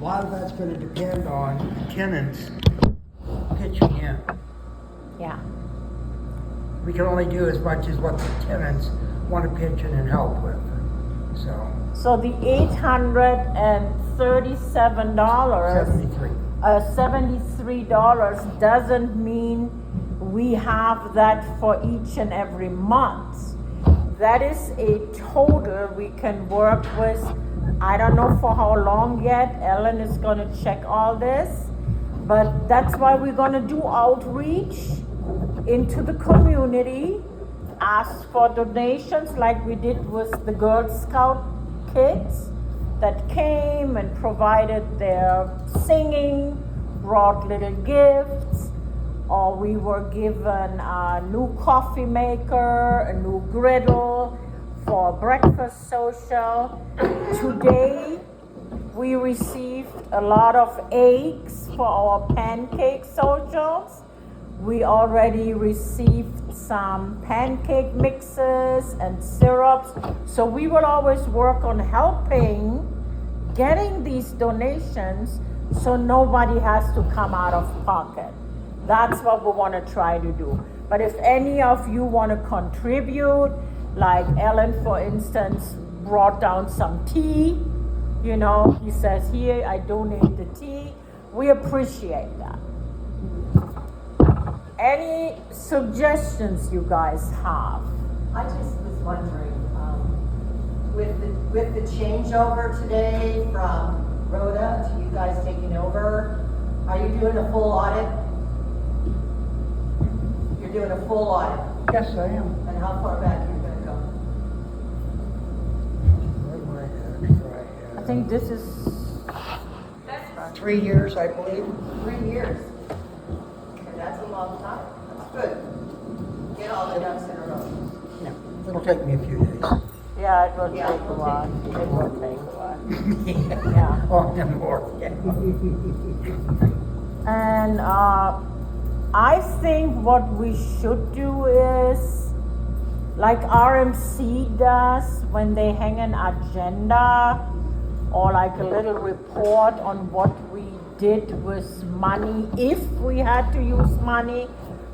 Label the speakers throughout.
Speaker 1: lot of that's gonna depend on the tenants pitching in.
Speaker 2: Yeah.
Speaker 1: We can only do as much as what the tenants want to pitch in and help with, so.
Speaker 2: So the $837,
Speaker 1: 73.
Speaker 2: $73 doesn't mean we have that for each and every month. That is a total we can work with. I don't know for how long yet. Ellen is gonna check all this, but that's why we're gonna do outreach into the community, ask for donations like we did with the Girl Scout kids that came and provided their singing, brought little gifts, or we were given a new coffee maker, a new griddle for a breakfast social. Today, we received a lot of eggs for our pancake socials. We already received some pancake mixes and syrups. So we will always work on helping getting these donations so nobody has to come out of pocket. That's what we want to try to do. But if any of you want to contribute, like Ellen, for instance, brought down some tea, you know, he says, here, I donate the tea. We appreciate that. Any suggestions you guys have?
Speaker 3: I just was wondering, with the changeover today from Rhoda to you guys taking over, are you doing a full audit? You're doing a full audit,
Speaker 1: Yes, I am.
Speaker 3: and how far back are you gonna go?
Speaker 1: What do I have?
Speaker 2: I think this is
Speaker 1: 3 years, I believe.
Speaker 3: 3 years. Okay, that's a long time. That's good. Get all the ducks in a row.
Speaker 1: Yeah, it'll take me a few days.
Speaker 2: yeah, it will
Speaker 3: Yeah,
Speaker 2: take a
Speaker 3: it'll
Speaker 2: while.
Speaker 3: take-
Speaker 2: It will take a while.
Speaker 1: Yeah.
Speaker 2: Yeah.
Speaker 1: Oh, and more, yeah.
Speaker 2: And I think what we should do is, like RMC does when they hang an agenda or like a little report on what we did with money, if we had to use money,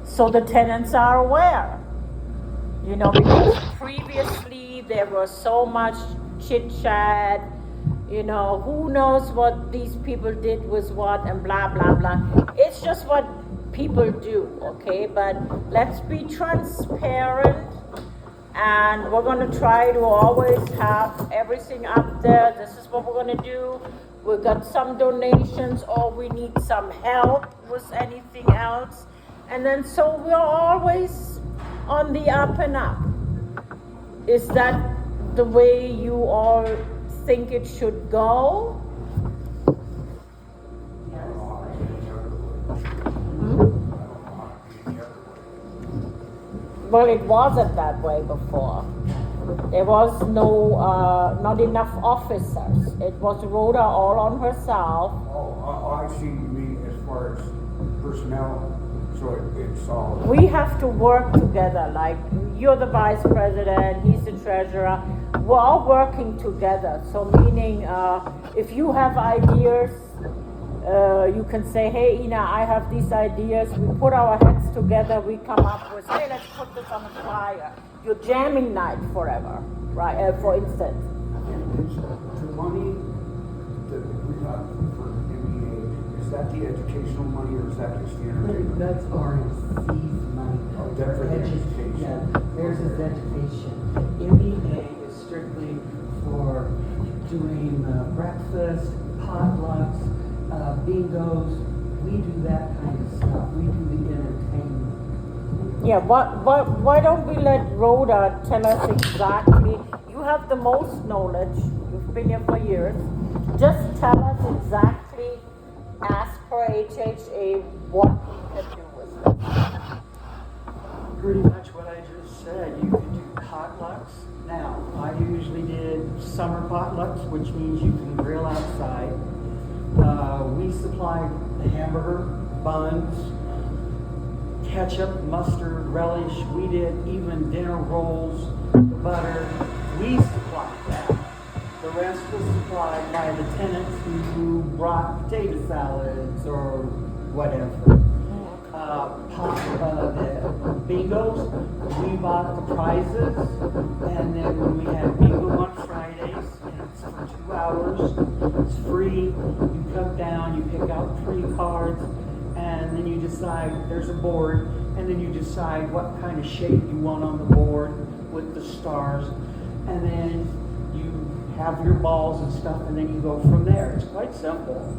Speaker 2: so the tenants are aware. You know, because previously there was so much chit chat, you know, who knows what these people did with what and blah, blah, blah. It's just what people do, okay? But let's be transparent, and we're gonna try to always have everything up there. This is what we're gonna do. We got some donations, or we need some help with anything else. And then so we're always on the up and up. Is that the way you all think it should go? Well, it wasn't that way before. There was not enough officers. It was Rhoda all on herself.
Speaker 4: Oh, I see you mean as far as personnel, so it's all.
Speaker 2: We have to work together, like you're the vice president, he's the treasurer. We're all working together. So meaning, if you have ideas, you can say, hey, Ina, I have these ideas. We put our heads together. We come up with, hey, let's put this on a flyer. Your jamming night forever, right? For instance.
Speaker 4: The money that we got for MEA, is that the educational money or is that just the entertainment?
Speaker 5: That's RMC's money.
Speaker 4: Oh, that's for the education.
Speaker 5: Yeah, theirs is education. MEA is strictly for doing breakfast, potlucks, bingos. We do that kind of stuff. We do the entertainment.
Speaker 2: Yeah, why don't we let Rhoda tell us exactly? You have the most knowledge. You've been here for years. Just tell us exactly, as per HHA, what we can do with it.
Speaker 5: Pretty much what I just said. You can do potlucks. Now, I usually did summer potlucks, which means you can grill outside. We supplied the hamburger, buns, ketchup, mustard, relish. We did even dinner rolls, butter. We supplied that. The rest was supplied by the tenants who brought potato salads or whatever. The bingos, we bought the prizes, and then when we had bingo on Fridays, and it's for 2 hours, it's free. You come down, you pick out 3 cards, and then you decide, there's a board, and then you decide what kind of shape you want on the board with the stars, and then you have your balls and stuff, and then you go from there. It's quite simple.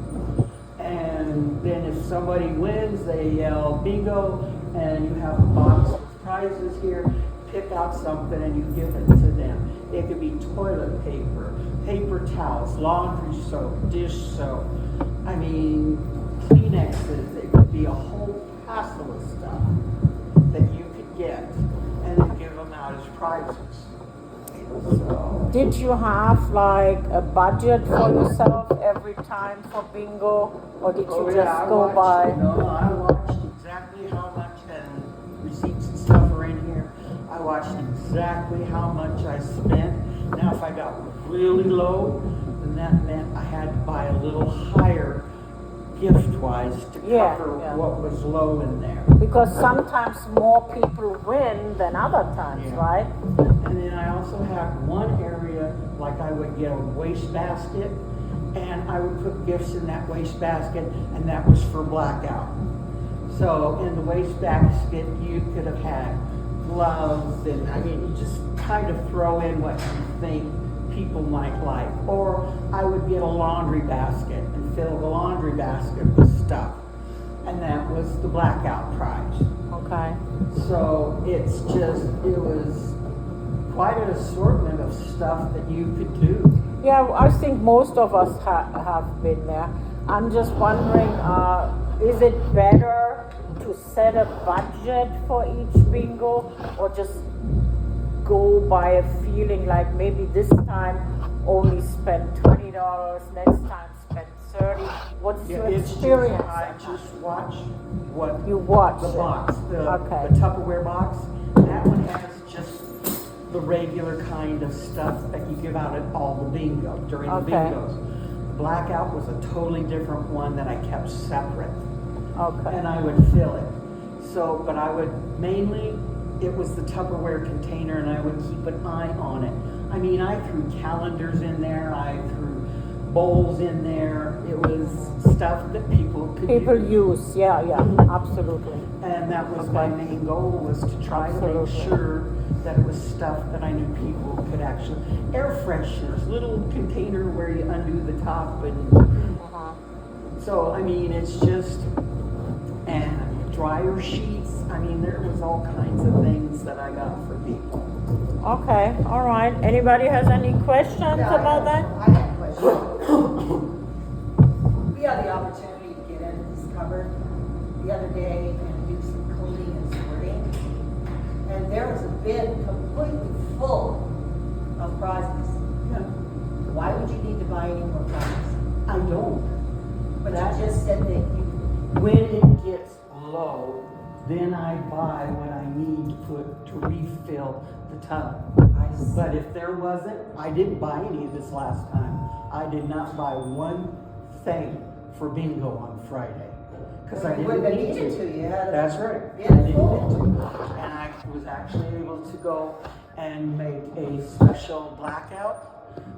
Speaker 5: And then if somebody wins, they yell bingo, and you have a box of prizes here. Pick out something and you give it to them. It could be toilet paper, paper towels, laundry soap, dish soap. I mean, Kleenexes. It could be a whole passel of stuff that you could get and then give them out as prizes. So,
Speaker 2: Did you have like a budget for yourself every time for bingo, or did you just go by?
Speaker 5: No, I watched exactly how much, and receipts and stuff are in here. I watched exactly how much I spent. Now, if I got really low, then that meant I had to buy a little higher gift-wise to cover what was low in there.
Speaker 2: Because sometimes more people win than other times,
Speaker 5: Yeah.
Speaker 2: right?
Speaker 5: And then I also had one area, like I would get a wastebasket, and I would put gifts in that wastebasket, and that was for blackout. So in the wastebasket, you could have had gloves, and I mean, you just kind of throw in what you think people might like. Or I would get a laundry basket and fill the laundry basket with stuff, and that was the blackout prize.
Speaker 2: Okay.
Speaker 5: So it's just, it was quite an assortment of stuff that you could do.
Speaker 2: Yeah, I think most of us have been there. I'm just wondering, is it better to set a budget for each bingo, or just go by a feeling like maybe this time only spend $20, next time spend $30? What's your
Speaker 5: It's
Speaker 2: experience?
Speaker 5: I just watch what
Speaker 2: You watch
Speaker 5: the
Speaker 2: it.
Speaker 5: box, the
Speaker 2: Okay.
Speaker 5: Tupperware box. That one has just the regular kind of stuff that you give out at all the bingo, during the
Speaker 2: Okay.
Speaker 5: bingos. Blackout was a totally different one that I kept separate,
Speaker 2: Okay.
Speaker 5: and I would fill it. So, but I would mainly, it was the Tupperware container, and I would keep an eye on it. I mean, I threw calendars in there, I threw bowls in there. It was stuff that people could
Speaker 2: People
Speaker 5: use.
Speaker 2: use, yeah, absolutely.
Speaker 5: And that was my main goal, was to try to make
Speaker 2: Absolutely.
Speaker 5: sure that it was stuff that I knew people could actually, air fresheners, little container where you undo the top, and so, I mean, it's just, and dryer sheets. I mean, there was all kinds of things that I got for people.
Speaker 2: Okay, all right. Anybody has any questions about that?
Speaker 3: I have a question. We had the opportunity to get into this cupboard the other day and do some cleaning and sorting. And there was a bin completely full of prizes.
Speaker 5: Yeah,
Speaker 3: Why would you need to buy any more prizes?
Speaker 5: I don't.
Speaker 3: But you just said that you,
Speaker 5: When it gets low, then I buy what I need to refill the tub.
Speaker 3: I see.
Speaker 5: But if there wasn't, I didn't buy any this last time. I did not buy one thing for bingo on Friday. Because I
Speaker 3: You
Speaker 5: didn't
Speaker 3: wouldn't have
Speaker 5: need
Speaker 3: needed to, you had a
Speaker 5: That's right.
Speaker 3: bin
Speaker 5: I didn't
Speaker 3: full.
Speaker 5: need to. And I was actually able to go and make a special blackout,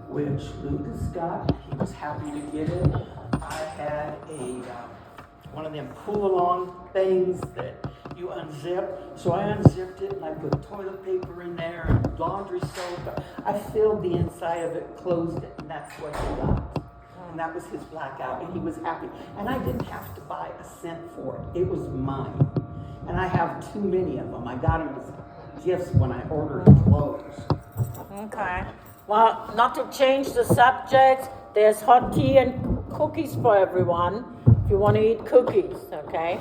Speaker 5: which Lucas got. He was happy to get it. I had one of them pull-along things that you unzip. So I unzipped it and I put toilet paper in there and laundry soap. I filled the inside of it, closed it, and that's what he got. And that was his blackout, and he was happy. And I didn't have to buy a cent for it. It was mine. And I have too many of them. I got them as gifts when I ordered clothes.
Speaker 2: Okay. Well, not to change the subject, there's hot tea and cookies for everyone. If you want to eat cookies, okay?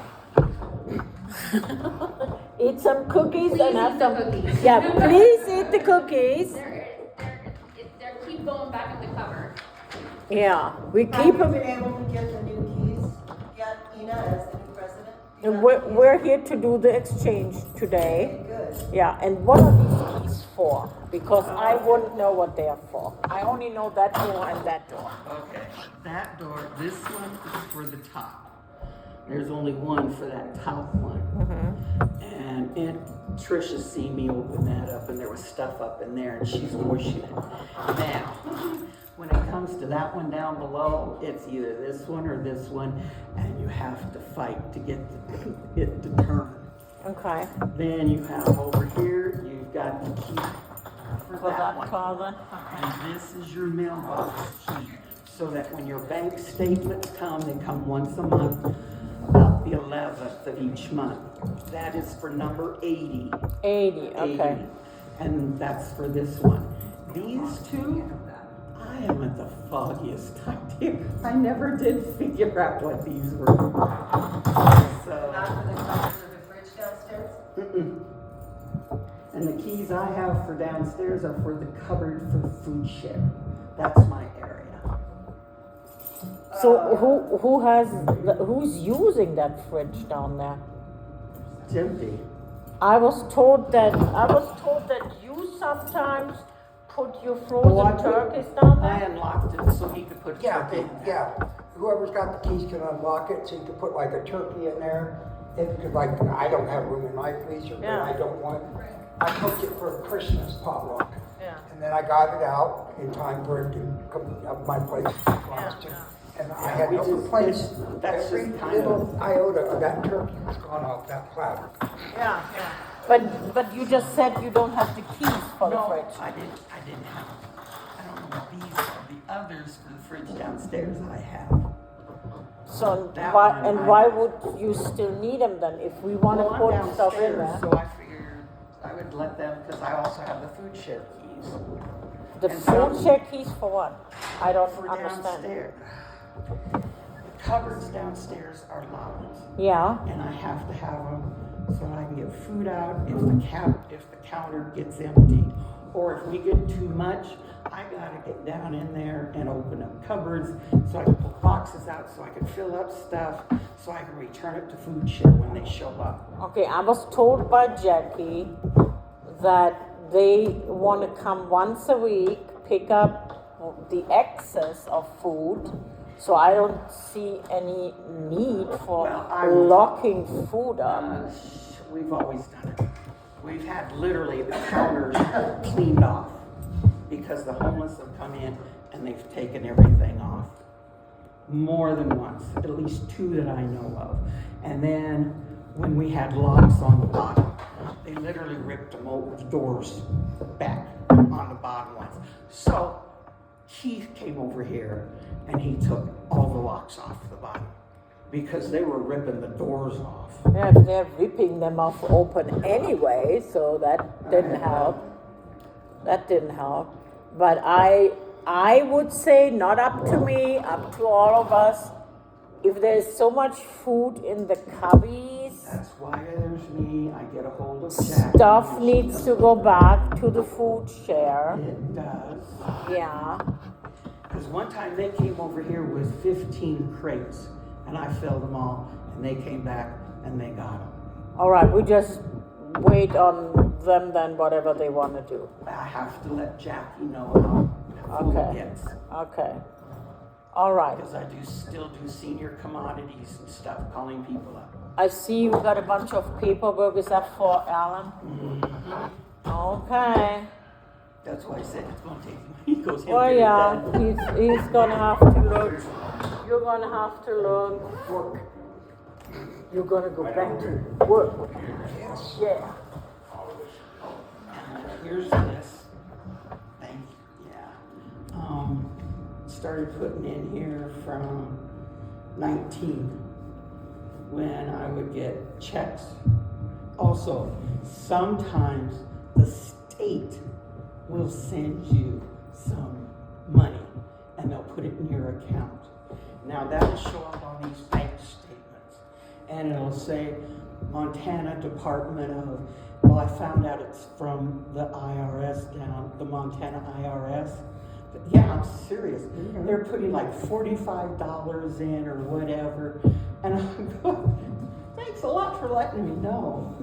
Speaker 2: Eat some cookies
Speaker 6: Please
Speaker 2: and have
Speaker 6: eat the
Speaker 2: some.
Speaker 6: cookies.
Speaker 2: Yeah, please eat the cookies.
Speaker 6: They're keep going back in the cupboard.
Speaker 2: Yeah, we
Speaker 3: Have
Speaker 2: keep
Speaker 3: you
Speaker 2: them.
Speaker 3: been able to get the new keys yet, Ina, as the new president? You
Speaker 2: And
Speaker 3: got
Speaker 2: we're,
Speaker 3: the keys?
Speaker 2: we're here to do the exchange today.
Speaker 3: Okay, good.
Speaker 2: Yeah, and what are these keys for? Because I wouldn't know what they're for. I only know that door and that door.
Speaker 5: Okay, that door, this one is for the top. There's only one for that top one. And Trisha seen me open that up and there was stuff up in there and she's washing it. Now, when it comes to that one down below, it's either this one or this one, and you have to fight to get it to turn.
Speaker 2: Okay.
Speaker 5: Then you have over here, you've got the key for that one.
Speaker 2: closet.
Speaker 5: And this is your mailbox key, so that when your bank statements come, they come once a month, about the 11th of each month. That is for number 80.
Speaker 2: 80, okay.
Speaker 5: 80. And that's for this one. These two, I am at the foggiest idea. I never did figure out what these were. So,
Speaker 3: Not for the cupboard or the fridge downstairs?
Speaker 5: and the keys I have for downstairs are for the cupboard for the food share. That's my area.
Speaker 2: So who's using that fridge down there?
Speaker 5: It's empty.
Speaker 2: I was told that you sometimes put your frozen turkeys down
Speaker 5: I
Speaker 2: there.
Speaker 5: unlocked it so he could put
Speaker 1: Yeah,
Speaker 5: turkey in there.
Speaker 1: yeah. Whoever's got the keys can unlock it, so you can put like a turkey in there. If, like, I don't have room in my freezer, but
Speaker 2: Yeah.
Speaker 1: I don't want, I cooked it for a Christmas potluck.
Speaker 2: Yeah.
Speaker 1: And then I got it out in time for it to come up my place. And I had
Speaker 5: we
Speaker 1: no
Speaker 5: just-
Speaker 1: complaints.
Speaker 5: that's
Speaker 1: Every
Speaker 5: just kind
Speaker 1: little
Speaker 5: of-
Speaker 1: iota of that turkey was gone off that platter.
Speaker 2: Yeah. But you just said you don't have the keys for the fridge.
Speaker 5: I didn't have, I don't know what these are. The others for the fridge downstairs I have.
Speaker 2: So
Speaker 5: That
Speaker 2: why
Speaker 5: one
Speaker 2: and
Speaker 5: I-
Speaker 2: why would you still need them then if we want to
Speaker 5: Well, I'm
Speaker 2: put stuff in
Speaker 5: downstairs,
Speaker 2: there?
Speaker 5: so I figured I would let them, because I also have the food share keys.
Speaker 2: The
Speaker 5: and so-
Speaker 2: food share keys for what? I don't
Speaker 5: For
Speaker 2: understand.
Speaker 5: downstairs. The cupboards downstairs are locked.
Speaker 2: Yeah.
Speaker 5: And I have to have them so I can get food out if the counter gets empty. Or if we get too much, I gotta get down in there and open up cupboards so I can pull boxes out so I can fill up stuff so I can return it to food share when they show up.
Speaker 2: Okay, I was told by Jackie that they want to come once a week, pick up the excess of food. So I don't see any need for
Speaker 5: Well, I-
Speaker 2: locking food up.
Speaker 5: We've always done it. We've had literally the counters cleaned off because the homeless have come in and they've taken everything off. More than once, at least two that I know of. And then when we had locks on the bottom, they literally ripped them over the doors back on the bottom ones. So Keith came over here and he took all the locks off the bottom because they were ripping the doors off.
Speaker 2: Yeah, if they're ripping them off open anyway, so that didn't help. That didn't help. But I would say not up to me, up to all of us. If there's so much food in the cubbies,
Speaker 5: That's why there's me. I get a hold of Jack.
Speaker 2: stuff needs to go back to the food share.
Speaker 5: It does.
Speaker 2: Yeah.
Speaker 5: Because one time they came over here with 15 crates and I filled them all and they came back and they got them.
Speaker 2: All right, we just wait on them then, whatever they want to do.
Speaker 5: I have to let Jackie know how full
Speaker 2: Okay.
Speaker 5: it gets.
Speaker 2: Okay. All right.
Speaker 5: Because I still do senior commodities and stuff, calling people up.
Speaker 2: I see you got a bunch of paperwork. Is that for Alan? Okay.
Speaker 5: That's why I said it's going to take him. He goes, he'll
Speaker 2: Well,
Speaker 5: get it
Speaker 2: yeah,
Speaker 5: done.
Speaker 2: he's gonna have to look. You're gonna have to look.
Speaker 1: Work.
Speaker 2: You're gonna go back to work.
Speaker 1: Yes.
Speaker 2: Yeah.
Speaker 5: Here's this thing, yeah. Started putting in here from 19 when I would get checks. Also, sometimes the state will send you some money and they'll put it in your account. Now that'll show up on these bank statements and it'll say Montana Department of, well, I found out it's from the IRS down, the Montana IRS. But yeah, I'm serious. They're putting like $45 in or whatever. And I'm going, thanks a lot for letting me know.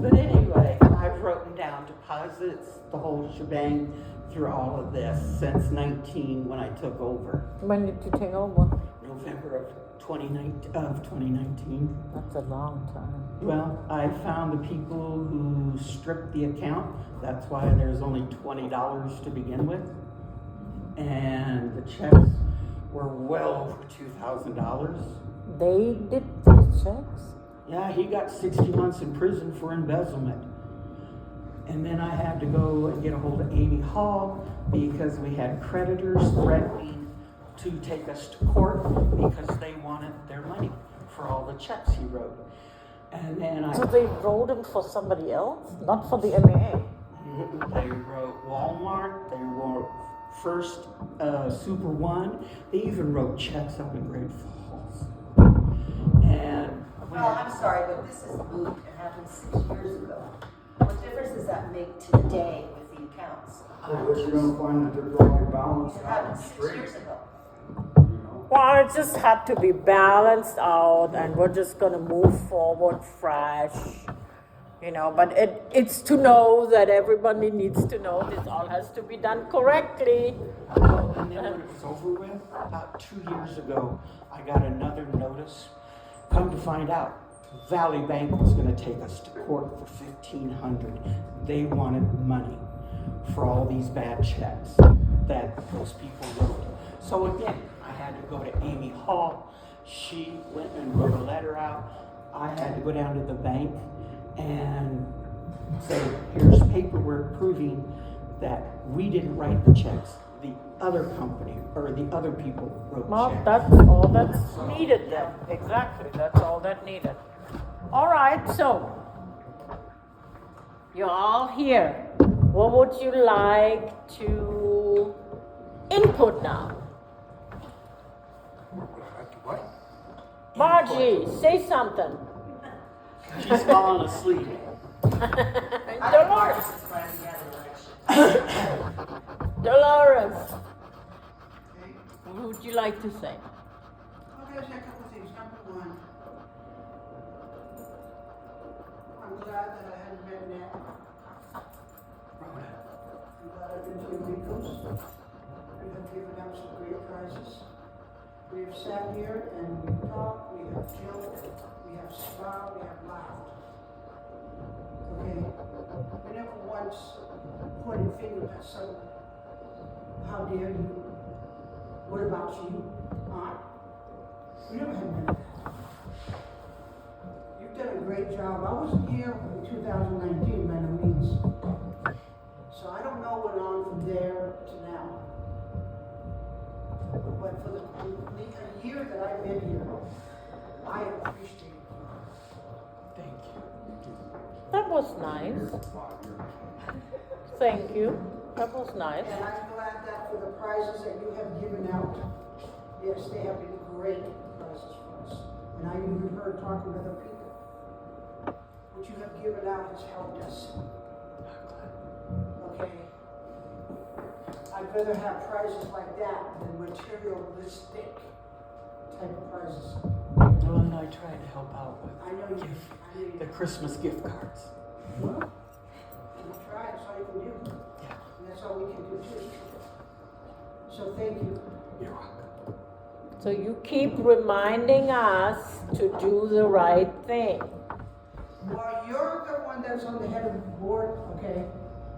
Speaker 5: But anyway, I've written down deposits, the whole shebang through all of this since 19 when I took over.
Speaker 2: When did you take over?
Speaker 5: November of 2019.
Speaker 2: That's a long time.
Speaker 5: Well, I found the people who stripped the account. That's why there's only $20 to begin with. And the checks were well over $2,000.
Speaker 2: They did these checks?
Speaker 5: Yeah, he got 60 months in prison for embezzlement. And then I had to go and get a hold of Amy Hall because we had creditors threatening to take us to court because they wanted their money for all the checks he wrote. And then
Speaker 2: So they wrote them for somebody else, not for the MEA.
Speaker 5: They wrote Walmart, they wrote First Super One, they even wrote checks up in Great Falls. And
Speaker 3: Well, I'm sorry, but this is moot. It happened 6 years ago. What difference does that make today with the accounts?
Speaker 4: But you're gonna find that they're probably balanced
Speaker 3: It
Speaker 4: out
Speaker 3: happened
Speaker 4: and
Speaker 3: 6
Speaker 4: straight,
Speaker 3: years ago.
Speaker 4: you know?
Speaker 2: Well, it just had to be balanced out, and we're just gonna move forward fresh, you know. But it's to know that everybody needs to know this all has to be done correctly.
Speaker 5: And then when it was over with, about 2 years ago, I got another notice. Come to find out, Valley Bank was gonna take us to court for $1,500. They wanted money for all these bad checks that those people wrote. So again, I had to go to Amy Hall. She went and wrote a letter out. I had to go down to the bank and say, here's paperwork proving that we didn't write the checks. The other company or the other people wrote
Speaker 2: Well,
Speaker 5: checks.
Speaker 2: that's all that's needed then. Exactly, that's all that needed. All right, so you're all here. What would you like to input now?
Speaker 4: What?
Speaker 2: Margie, say something.
Speaker 5: She's falling asleep.
Speaker 2: Dolores. Dolores, what would you like to say?
Speaker 7: Okay, there's a couple of things. Number one, I'm glad that I hadn't met Nat. I'm glad I've been to the Ricos. We have given out some great prizes. We have sat here and we've talked, we have joked, we have smiled, we have laughed. Okay? We never once pointed fingers at someone. How dare you? What about you? Huh? We never had none of that. You've done a great job. I wasn't here in 2019 by no means. So I don't know what went on from there to now. But for the year that I've been here, I appreciate it.
Speaker 5: Thank you.
Speaker 2: That was nice. Thank you. That was nice.
Speaker 7: And I'm glad that for the prizes that you have given out, yes, they have been great prizes for us. And I even heard talking with other people. What you have given out has helped us. Okay? I'd rather have prizes like that than materialistic type of prizes.
Speaker 5: Well, and I tried to help out with
Speaker 7: I know you,
Speaker 5: the Christmas gift cards.
Speaker 7: well, you try, that's all you can do.
Speaker 5: Yeah,
Speaker 7: And that's all we can do too. So thank you.
Speaker 5: you're welcome.
Speaker 2: So you keep reminding us to do the right thing.
Speaker 7: Well, you're the one that's on the head of the board, okay?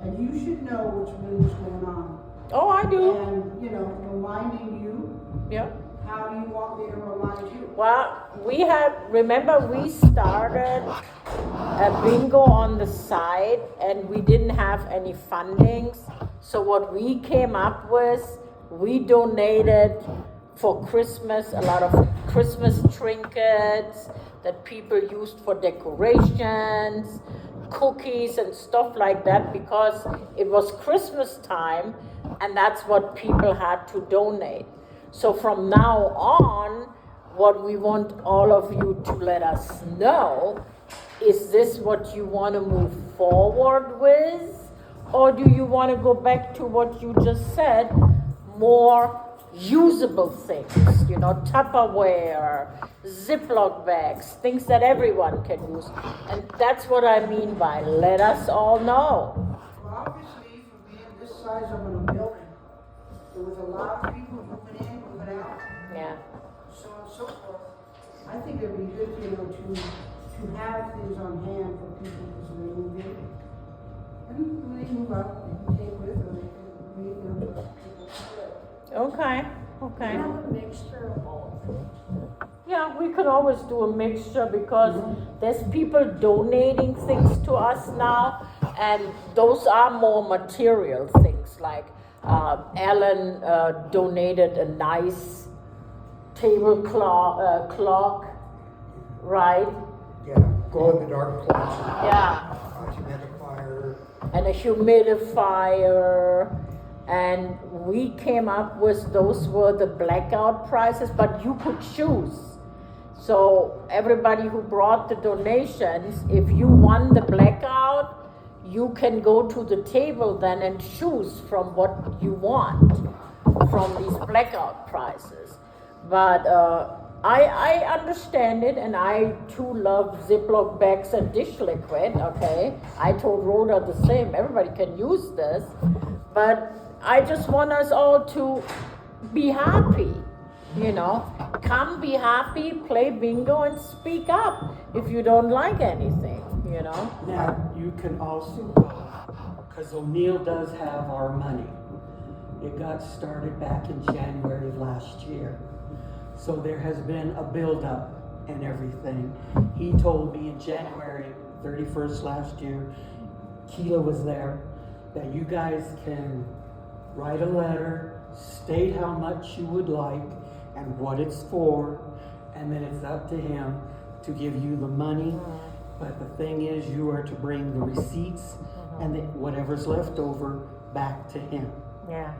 Speaker 7: And you should know what's really going on.
Speaker 2: Oh, I do.
Speaker 7: And, you know, reminding you,
Speaker 2: Yeah.
Speaker 7: how do you want me to remind you?
Speaker 2: Well, remember we started a bingo on the side and we didn't have any fundings. So what we came up with, we donated for Christmas, a lot of Christmas trinkets that people used for decorations, cookies and stuff like that, because it was Christmas time and that's what people had to donate. So from now on, what we want all of you to let us know, is this what you want to move forward with? Or do you want to go back to what you just said, more usable things, you know, Tupperware, Ziploc bags, things that everyone can use. And that's what I mean by let us all know.
Speaker 7: size of a building. There was a lot of people moving in, moving out,
Speaker 2: Yeah.
Speaker 7: so on and so forth. I think it'd be good, to have things on hand for people as they move in. And when they move out, they can take with them, they can meet them, people split.
Speaker 2: Okay, okay.
Speaker 6: Have a mixture of both.
Speaker 2: Yeah, we could always do a mixture because there's people donating things to us now, and those are more material things. Like Alan donated a nice clock, right?
Speaker 1: Yeah, glow in the dark closet.
Speaker 2: Yeah.
Speaker 1: Humidifier.
Speaker 2: And a humidifier. And we came up with, those were the blackout prices, but you could choose. So everybody who brought the donations, if you won the blackout, you can go to the table then and choose from what you want from these blackout prices. But I understand it, and I too love Ziploc bags and dish liquid, okay? I told Rhoda the same, everybody can use this, but I just want us all to be happy, you know? Come be happy, play bingo, and speak up if you don't like anything, you know?
Speaker 5: Now, you can also go, because O'Neill does have our money. It got started back in January of last year. So there has been a buildup and everything. He told me in January 31st last year, Keela was there, that you guys can write a letter, state how much you would like and what it's for, and then it's up to him to give you the money. But the thing is, you are to bring the receipts and whatever's left over back to him.
Speaker 2: Yeah.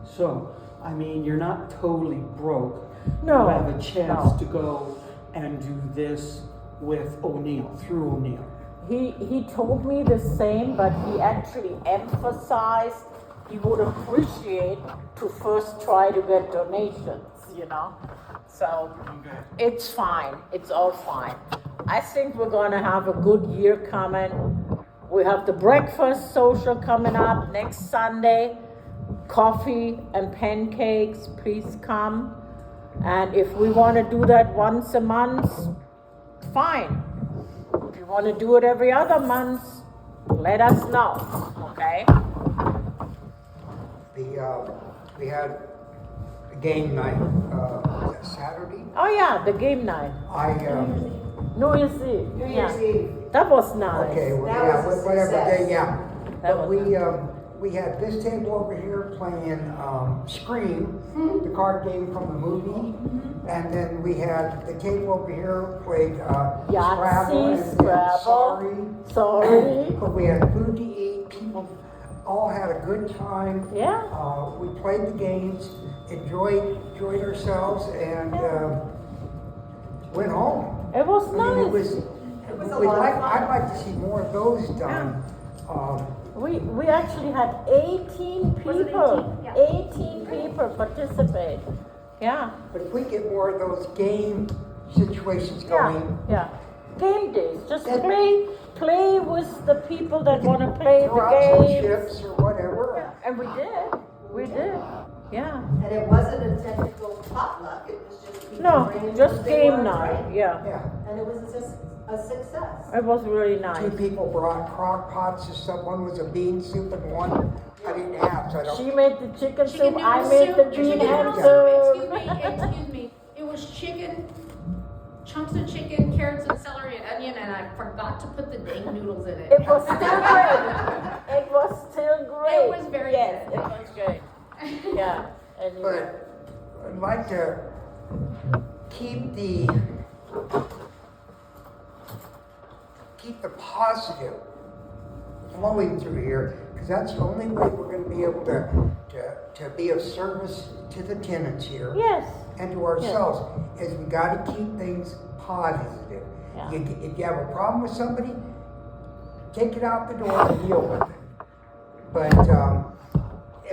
Speaker 5: So, I mean, you're not totally broke.
Speaker 2: No,
Speaker 5: You have a chance
Speaker 2: no.
Speaker 5: to go and do this with O'Neill, through O'Neill.
Speaker 2: He told me the same, but he actually emphasized he would appreciate to first try to get donations, you know? So it's fine, it's all fine. I think we're gonna have a good year coming. We have the breakfast social coming up next Sunday. Coffee and pancakes, please come. And if we wanna do that once a month, fine. If you wanna do it every other month, let us know, okay?
Speaker 1: We had a game night, was it Saturday?
Speaker 2: Oh yeah, the game night, New Year's Eve.
Speaker 3: New Year's Eve.
Speaker 2: That was nice.
Speaker 1: Okay, well,
Speaker 3: That
Speaker 1: yeah,
Speaker 3: was a
Speaker 1: whatever
Speaker 3: success.
Speaker 1: day, yeah.
Speaker 2: That
Speaker 1: But
Speaker 2: was
Speaker 1: we had this table over here playing Scream, the card game from the movie. And then we had the table over here played Scrabble and
Speaker 2: Scrabble.
Speaker 1: Sorry.
Speaker 2: Sorry.
Speaker 1: But we had food to eat, people all had a good time.
Speaker 2: Yeah.
Speaker 1: We played the games, enjoyed ourselves, and went home.
Speaker 2: It was
Speaker 1: I mean,
Speaker 2: nice.
Speaker 3: It was a lot of fun.
Speaker 1: I'd like to see more of those done.
Speaker 2: We actually had 18
Speaker 6: Was it
Speaker 2: people.
Speaker 6: 18? Yeah.
Speaker 2: 18 people participate. Yeah.
Speaker 1: But if we get more of those game situations
Speaker 2: Yeah.
Speaker 1: going,
Speaker 2: Yeah. Game days. Just
Speaker 1: That-
Speaker 2: play with the people that want to play
Speaker 1: throw
Speaker 2: the
Speaker 1: out some
Speaker 2: game.
Speaker 1: chips or whatever.
Speaker 2: And we did. We did. Yeah.
Speaker 3: And it wasn't a technical potluck, it was just people
Speaker 2: No,
Speaker 3: bringing
Speaker 2: just
Speaker 3: what they
Speaker 2: game
Speaker 3: wanted,
Speaker 2: night.
Speaker 3: right?
Speaker 2: Yeah.
Speaker 1: Yeah.
Speaker 3: And it was just a success.
Speaker 2: It was really
Speaker 1: Two
Speaker 2: nice.
Speaker 1: people brought crock pots and stuff. One was a bean soup and one I didn't have, so I don't.
Speaker 2: She made the chicken soup.
Speaker 6: Chicken
Speaker 2: I
Speaker 6: noodle
Speaker 2: made
Speaker 6: soup,
Speaker 2: the bean
Speaker 6: chicken
Speaker 2: and
Speaker 6: noodle
Speaker 2: soup.
Speaker 6: Excuse me, it was chicken, chunks of chicken, carrots and celery and onion, and I forgot to put the dang noodles in it.
Speaker 2: It was still great. It was still great.
Speaker 6: It was very
Speaker 2: yes,
Speaker 6: good.
Speaker 2: it was great. Yeah. And
Speaker 1: But I'd like to keep the positive flowing through here, because that's the only way we're going to be able to be of service to the tenants here
Speaker 2: yes.
Speaker 1: and to ourselves. Is we got to keep things positive.
Speaker 2: Yeah.
Speaker 1: If you have a problem with somebody, take it out the door and deal with it. But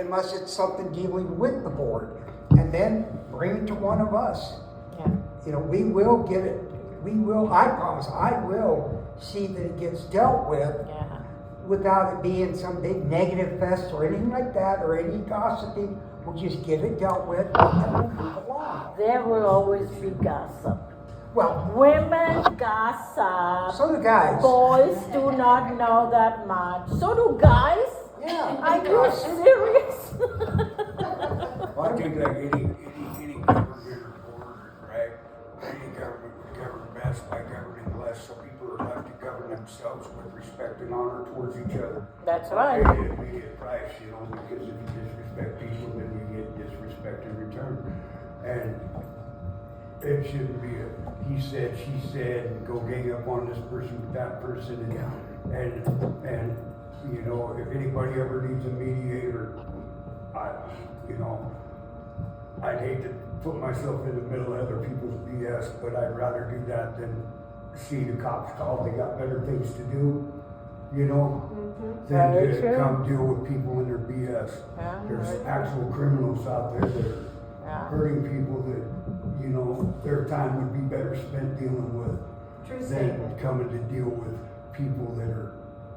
Speaker 1: unless it's something dealing with the board, and then bring it to one of us.
Speaker 2: Yeah.
Speaker 1: You know, we will get it. We will. I promise. I will see that it gets dealt with.
Speaker 2: Yeah.
Speaker 1: without it being some big negative fest or anything like that, or any gossiping. We'll just get it dealt with and we'll move along.
Speaker 2: There will always be gossip.
Speaker 1: Well,
Speaker 2: Women gossip.
Speaker 1: so the guys.
Speaker 2: Boys do not know that much. So do guys.
Speaker 1: Yeah.
Speaker 2: Are you serious?
Speaker 8: Well, I think like any government or board, right? Any government would govern best by governing less, so people are left to govern themselves with respect and honor towards each other.
Speaker 2: That's right.
Speaker 8: Pay the immediate price, you know, because if you disrespect people, then you get disrespect in return. And it shouldn't be a he said, she said, and go gang up on this person, that person, and you know, if anybody ever needs a mediator, I'd hate to put myself in the middle of other people's BS, but I'd rather do that than see the cops called. They got better things to do, you know, than
Speaker 2: Very
Speaker 8: to
Speaker 2: true.
Speaker 8: come deal with people in their BS.
Speaker 2: Yeah,
Speaker 8: There's
Speaker 2: very true.
Speaker 8: actual criminals out there that are
Speaker 2: Yeah.
Speaker 8: hurting people that, you know, their time would be better spent dealing with
Speaker 3: True
Speaker 8: than
Speaker 3: statement.
Speaker 8: coming to deal with people that are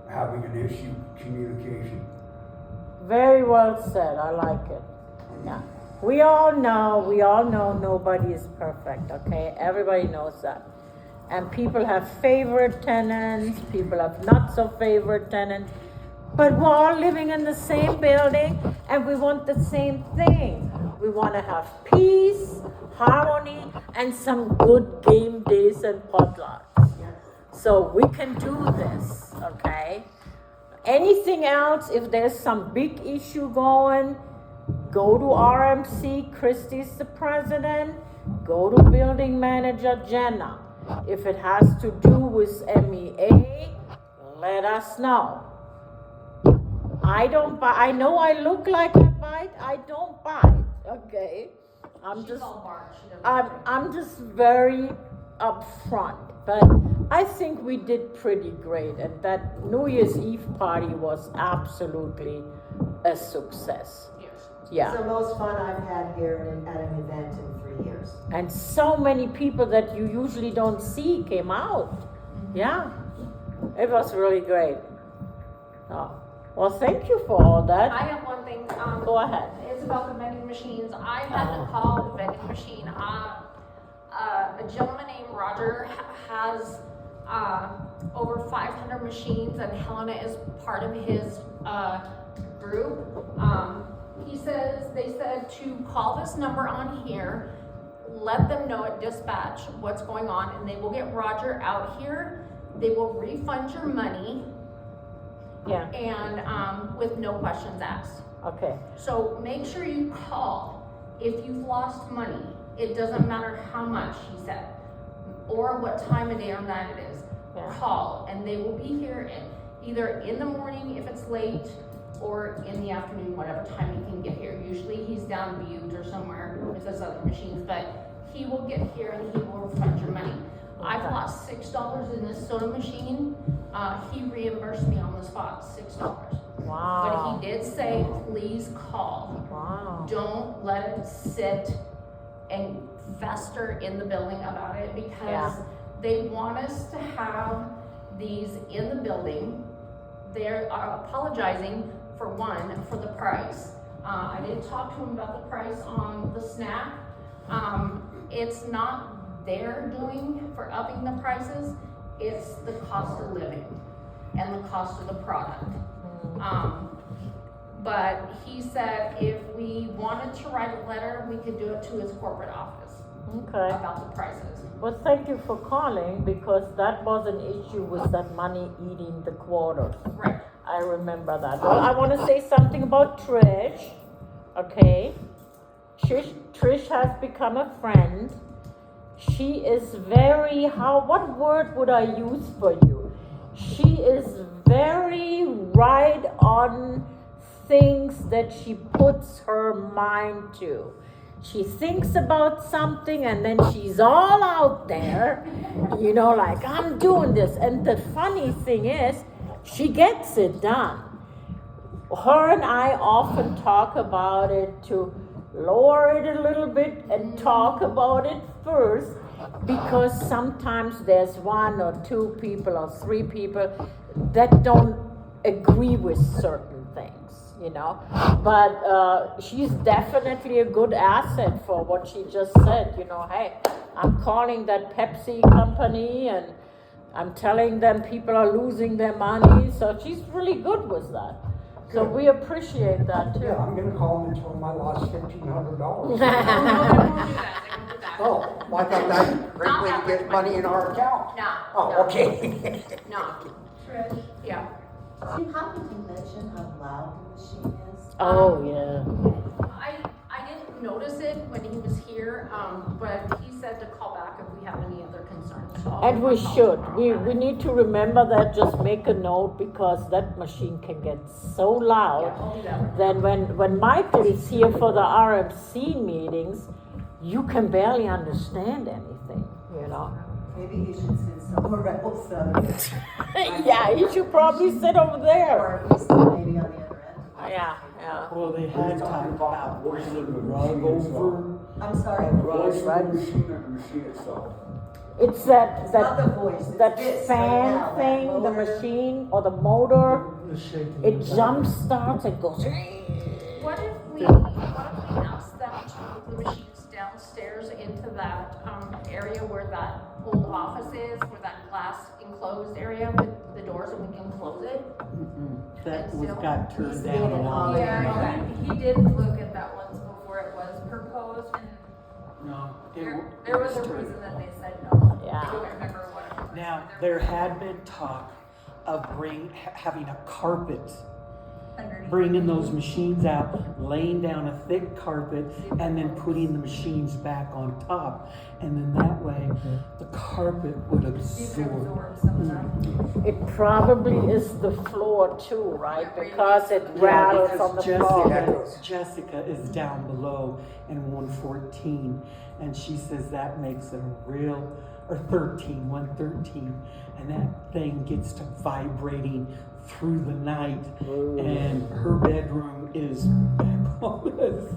Speaker 8: having an issue communication.
Speaker 2: Very well said. I like it. Yeah. We all know nobody is perfect, okay? Everybody knows that. And people have favorite tenants, people have not so favorite tenants, but we're all living in the same building and we want the same thing. We want to have peace, harmony, and some good game days and potlucks. So we can do this, okay? Anything else, if there's some big issue going, go to RMC, Christie's the president, go to building manager Jenna. If it has to do with MEA, let us know. I don't buy, I know I look like I bite, I don't bite, okay?
Speaker 6: She's all bark, she doesn't.
Speaker 2: I'm just very upfront, but I think we did pretty great, and that New Year's Eve party was absolutely a success.
Speaker 6: Yes.
Speaker 2: Yeah,
Speaker 3: It's the most fun I've had here at an event in 3 years.
Speaker 2: and so many people that you usually don't see came out. Yeah, it was really great. Oh, well, thank you for all that.
Speaker 6: I have one thing,
Speaker 2: Go ahead.
Speaker 6: it's about the vending machines. I had to call the vending machine. A gentleman named Roger has over 500 machines, and Helena is part of his group. They said to call this number on here, let them know at dispatch what's going on, and they will get Roger out here. They will refund your money,
Speaker 2: Yeah,
Speaker 6: and with no questions asked.
Speaker 2: okay,
Speaker 6: So make sure you call if you've lost money. It doesn't matter how much, he said, or what time of day or night it is.
Speaker 2: Yeah.
Speaker 6: Call, and they will be here either in the morning if it's late, or in the afternoon, whatever time he can get here. Usually he's down Butte or somewhere with his other machines, but he will get here and he will refund your money. I've
Speaker 2: Okay.
Speaker 6: lost $6 in this soda machine. He reimbursed me on the spot, $6.
Speaker 2: wow.
Speaker 6: But he did say, please call.
Speaker 2: Wow.
Speaker 6: Don't let it sit and fester in the building about it, because
Speaker 2: Yeah.
Speaker 6: they want us to have these in the building. They're apologizing for the price. I did talk to him about the price on the snack. It's not their doing for upping the prices, it's the cost of living and the cost of the product. But he said if we wanted to write a letter, we could do it to his corporate office
Speaker 2: Okay.
Speaker 6: about the prices.
Speaker 2: Well, thank you for calling, because that was an issue with that money eating the quarters.
Speaker 6: Right.
Speaker 2: I remember that. Well, I want to say something about Trish. Okay. Trish has become a friend. She is very, what word would I use for you? She is very right on things that she puts her mind to. She thinks about something and then she's all out there, like, I'm doing this. And the funny thing is, she gets it done. Her and I often talk about it to lower it a little bit and talk about it first, because sometimes there's one or two people or three people that don't agree with certain things, you know. But she's definitely a good asset for what she just said, you know. Hey, I'm calling that Pepsi company and I'm telling them people are losing their money. So she's really good with that. So
Speaker 1: Good.
Speaker 2: we appreciate that too.
Speaker 1: Yeah, I'm gonna call them and tell them I lost $1,500.
Speaker 6: No, they won't do that, they won't do that.
Speaker 1: Oh, well, I thought that's a great
Speaker 6: Not
Speaker 1: way to
Speaker 6: that
Speaker 1: get
Speaker 6: much
Speaker 1: money in our account.
Speaker 6: No.
Speaker 1: Oh,
Speaker 6: no,
Speaker 1: okay.
Speaker 6: No,
Speaker 3: Trish,
Speaker 6: yeah.
Speaker 3: how did you mention how loud the machine is?
Speaker 2: Oh, yeah.
Speaker 6: I didn't notice it when he was here, but he said to call back if we have any other concerns. So I'll
Speaker 2: And
Speaker 6: give
Speaker 2: we
Speaker 6: him a call
Speaker 2: should.
Speaker 6: tomorrow
Speaker 2: We
Speaker 6: about it.
Speaker 2: need to remember that, just make a note, because that machine can get so
Speaker 6: Yeah,
Speaker 2: loud.
Speaker 6: I'll do that.
Speaker 2: Then when Michael is here for the RMC meetings, you can barely understand anything, you know?
Speaker 3: Maybe you should sit somewhere else,
Speaker 2: Yeah, you should probably sit over there.
Speaker 3: or at least maybe on the other end.
Speaker 2: Yeah, yeah.
Speaker 5: Well, they had talked about
Speaker 4: voice
Speaker 5: bringing
Speaker 4: of the
Speaker 5: rug
Speaker 4: machine
Speaker 5: over.
Speaker 3: I'm sorry.
Speaker 4: Voice of
Speaker 2: Right.
Speaker 4: the machine or the machine itself?
Speaker 2: It's that,
Speaker 3: It's not the
Speaker 2: that,
Speaker 3: voice, it's
Speaker 2: that
Speaker 3: this right
Speaker 2: fan
Speaker 3: now, that
Speaker 2: thing, the
Speaker 3: motor.
Speaker 2: machine or the motor,
Speaker 5: The shaking.
Speaker 2: it jump starts and goes.
Speaker 6: What if we ask them to move the machines downstairs into that, area where that old office is, where that glass enclosed area with the doors and we can close it?
Speaker 5: That was got turned
Speaker 3: He's
Speaker 5: down
Speaker 3: made
Speaker 5: a
Speaker 3: it
Speaker 5: long
Speaker 3: all
Speaker 5: time ago.
Speaker 3: right.
Speaker 9: He did look at that once before it was proposed, and
Speaker 5: No,
Speaker 9: there was a reason that they said no.
Speaker 2: Yeah.
Speaker 9: I don't remember what it was.
Speaker 5: Now, there had been talk of having a carpet,
Speaker 9: Underneath.
Speaker 5: bringing those machines out, laying down a thick carpet, and then putting the machines back on top. And then that way, the carpet would
Speaker 9: You can
Speaker 5: absorb.
Speaker 9: absorb some of that.
Speaker 2: It probably is the floor too, right? Because it rattles
Speaker 5: because
Speaker 2: on the floor.
Speaker 5: Jessica is down below in 114, and she says that makes it a real, or 113, and that thing gets to vibrating through the night, and her bedroom is back on this.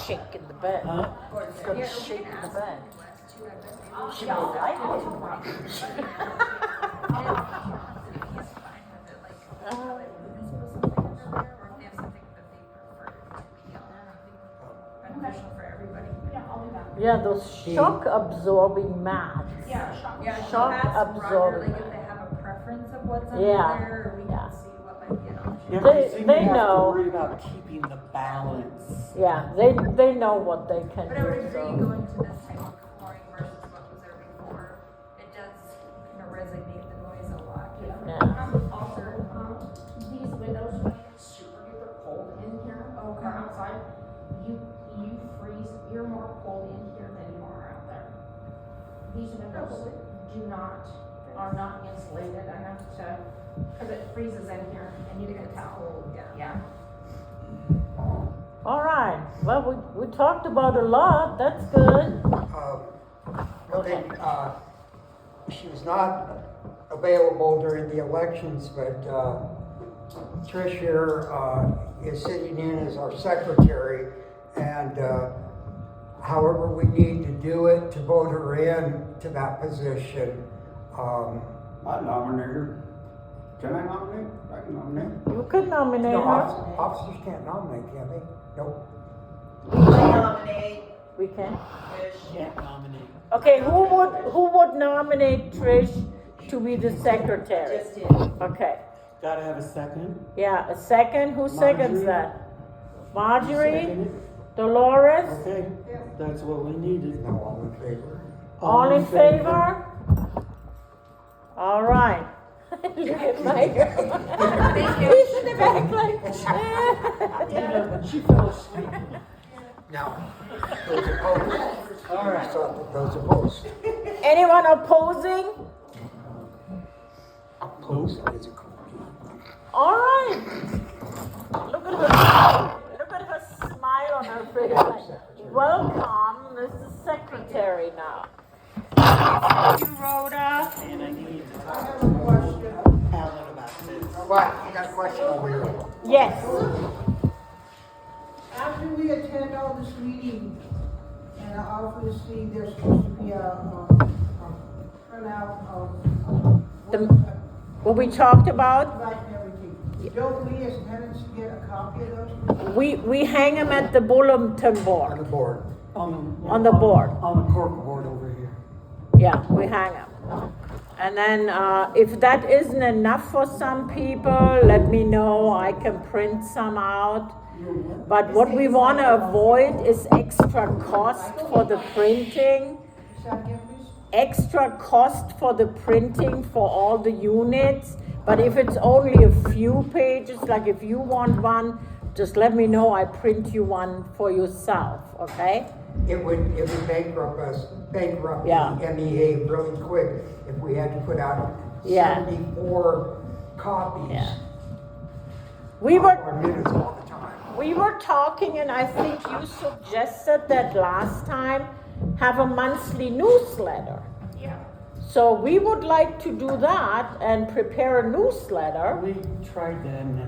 Speaker 2: Shake in the bed.
Speaker 5: Huh?
Speaker 2: It's gonna shake in the bed.
Speaker 9: She
Speaker 2: will like
Speaker 9: Beneficial for everybody.
Speaker 6: Yeah, I'll do that.
Speaker 2: Yeah, those shock absorbing mats.
Speaker 6: Yeah, shock.
Speaker 9: Yeah,
Speaker 2: Shock
Speaker 9: she asked Roger,
Speaker 2: absorbing.
Speaker 9: like, if they have a preference of what's under
Speaker 2: Yeah,
Speaker 9: there, or we
Speaker 2: yeah.
Speaker 9: can see what might be an option.
Speaker 5: Yeah,
Speaker 2: They-
Speaker 5: you seem
Speaker 2: they
Speaker 5: to have
Speaker 2: know.
Speaker 5: to worry about keeping the balance.
Speaker 2: Yeah, they know what they can
Speaker 9: But I would
Speaker 2: do.
Speaker 9: agree,
Speaker 2: So.
Speaker 9: going to this type of flooring versus what was there before, it does kind of resonate the noise a lot.
Speaker 2: Yeah.
Speaker 6: Also, these windows, when it gets super duper cold in here, or outside, you freeze, you're more cold in here than you are out there. These windows are not insulated enough to, cause it freezes in here and you can tell. Yeah.
Speaker 2: All right. Well, we talked about a lot. That's good.
Speaker 1: Okay, she was not available during the elections, but Trish here is sitting in as our secretary, and however we need to do it to vote her in to that position.
Speaker 8: I nominate her. Can I nominate? I can nominate.
Speaker 2: You could nominate
Speaker 1: No,
Speaker 2: her.
Speaker 1: officers can't nominate, can they? Nope.
Speaker 3: I nominate
Speaker 2: We can.
Speaker 3: Trish.
Speaker 5: Can't nominate.
Speaker 2: Okay, who would nominate Trish to be the secretary?
Speaker 3: Just did.
Speaker 2: Okay.
Speaker 5: Gotta have a second.
Speaker 2: Yeah, a second. Who seconds
Speaker 5: Marjorie?
Speaker 2: that?
Speaker 5: You
Speaker 2: Marjorie?
Speaker 5: second it?
Speaker 2: Dolores?
Speaker 5: Okay, that's what we needed.
Speaker 1: No, all in favor?
Speaker 2: All in favor? All right. Look at Mike. He's in the back like.
Speaker 5: Yeah, she fell asleep.
Speaker 1: Now, those opposed?
Speaker 5: All right.
Speaker 1: So, those opposed?
Speaker 2: Anyone opposing?
Speaker 1: Opposed is a call.
Speaker 2: All right. Look at her. Look at her smile on her face. Like, welcome, Mrs. Secretary now. Thank you, Rhoda.
Speaker 5: And I need to
Speaker 7: I
Speaker 5: talk
Speaker 7: have a question.
Speaker 5: to Alan about this.
Speaker 1: What? You got a question over here?
Speaker 2: Yes.
Speaker 7: After we attend all this meeting, and obviously there's supposed to be a printout of
Speaker 2: The- What we talked about,
Speaker 7: Right and everything. Don't we as tenants get a copy of those?
Speaker 2: we hang them at the bulletin
Speaker 1: On the
Speaker 2: board.
Speaker 1: board.
Speaker 2: On the board.
Speaker 5: On the cork board over here.
Speaker 2: Yeah, we hang them. And then, if that isn't enough for some people, let me know, I can print some out. But what we wanna avoid is extra cost for the printing,
Speaker 7: Say that again, please?
Speaker 2: extra cost for the printing for all the units. But if it's only a few pages, like if you want one, just let me know, I print you one for yourself, okay?
Speaker 1: It would bankrupt
Speaker 2: Yeah.
Speaker 1: the MEA really quick if we had to put out
Speaker 2: Yeah.
Speaker 1: 74 copies
Speaker 2: Yeah. We
Speaker 1: of
Speaker 2: were,
Speaker 1: our minutes all the time.
Speaker 2: we were talking, and I think you suggested that last time, have a monthly newsletter.
Speaker 6: Yeah.
Speaker 2: So we would like to do that and prepare a newsletter.
Speaker 5: We tried that and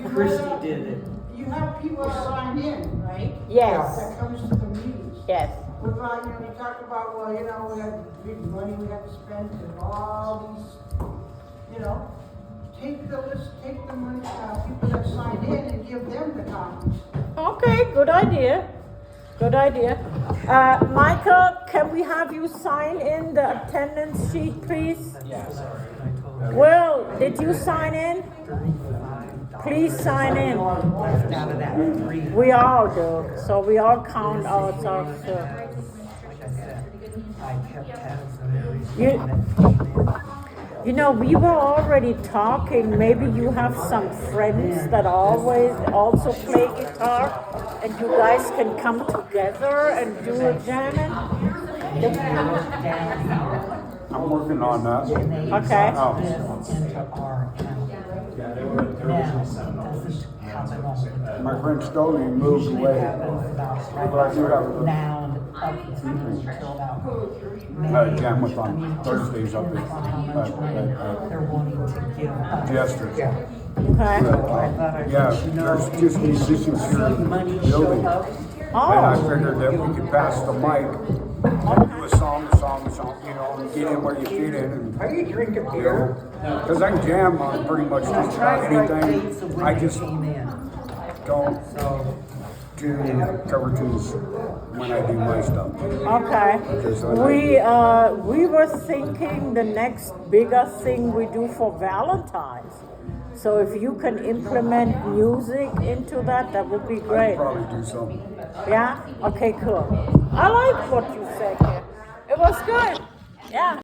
Speaker 7: You
Speaker 5: Christie
Speaker 7: have-
Speaker 5: did it.
Speaker 7: You have people sign in, right?
Speaker 2: Yes,
Speaker 7: That comes to the meetings.
Speaker 2: yes.
Speaker 7: What about, you talk about, well, we had big money we had to spend and all these, take the list, take the money, people that signed in and give them the copies.
Speaker 2: Okay, good idea. Good idea. Michael, can we have you sign in the attendance sheet, please? Will, did you sign in? Please sign in.
Speaker 5: Left out of that three.
Speaker 2: We all do, so we all count ourselves too.
Speaker 5: I kept tabs on everything.
Speaker 2: You know, we were already talking, maybe you have some friends that always also play guitar, and you guys can come together and do a jamming?
Speaker 8: I'm working on that.
Speaker 2: Okay.
Speaker 5: Into our account. Now, doesn't happen all the time.
Speaker 8: My friend Stoley moved
Speaker 5: Usually
Speaker 8: away.
Speaker 5: happens about
Speaker 8: But I do have
Speaker 5: now and up until about
Speaker 8: a jam with on Thursdays up
Speaker 5: for how much money they're wanting to give us.
Speaker 8: Jester.
Speaker 2: Okay.
Speaker 5: I thought I
Speaker 8: Yeah,
Speaker 5: let you know.
Speaker 8: there's just musicians here in the
Speaker 5: Money
Speaker 8: building.
Speaker 5: show up.
Speaker 8: And I
Speaker 2: Oh,
Speaker 8: figured that we could pass the mic and do a song, and get in where you fit in and,
Speaker 1: Are you drinking beer?
Speaker 8: because I can jam on pretty much just about anything. I just
Speaker 5: Came in.
Speaker 8: don't
Speaker 5: So,
Speaker 8: do cover tunes when I do my stuff.
Speaker 2: okay.
Speaker 8: Because
Speaker 2: We were thinking the next bigger thing we do for Valentine's. So if you can implement music into that, that would be
Speaker 8: I'd
Speaker 2: great.
Speaker 8: probably do something.
Speaker 2: Yeah? Okay, cool. I like what you said here. It was good. Yeah.